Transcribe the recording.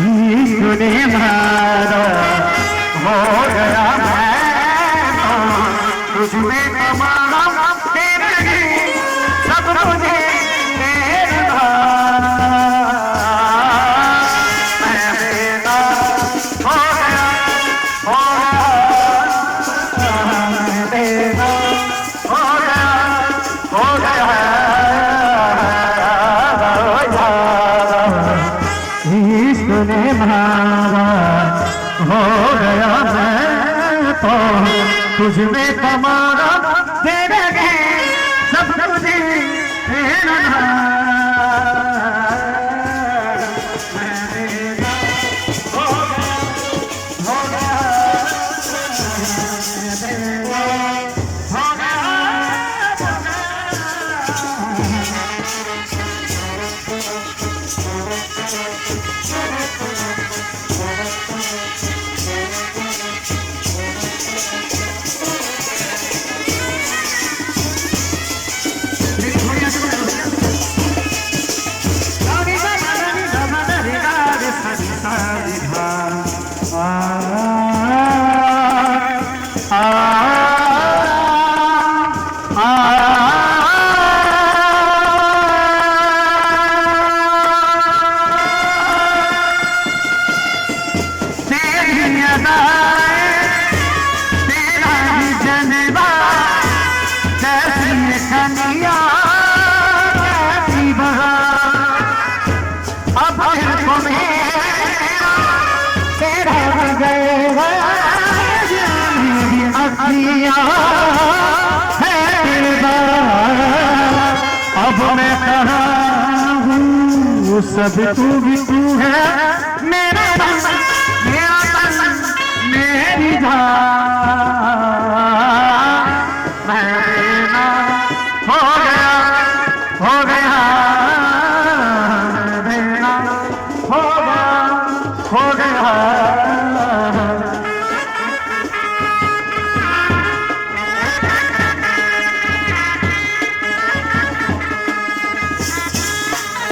ईश्वरे मारा हो गया मैं तो तुझमें कमाना तेरे सब मुझे तेरा मैं बेटा हो गया मैं बेटा हो गया ईश्वरे मारा हो गया मैं तो तुझमें कमाना तेरे सब तुझे तेरा अब मैं कहा हूँ सब तू भी तू है मेरा मेरी जान मैं हो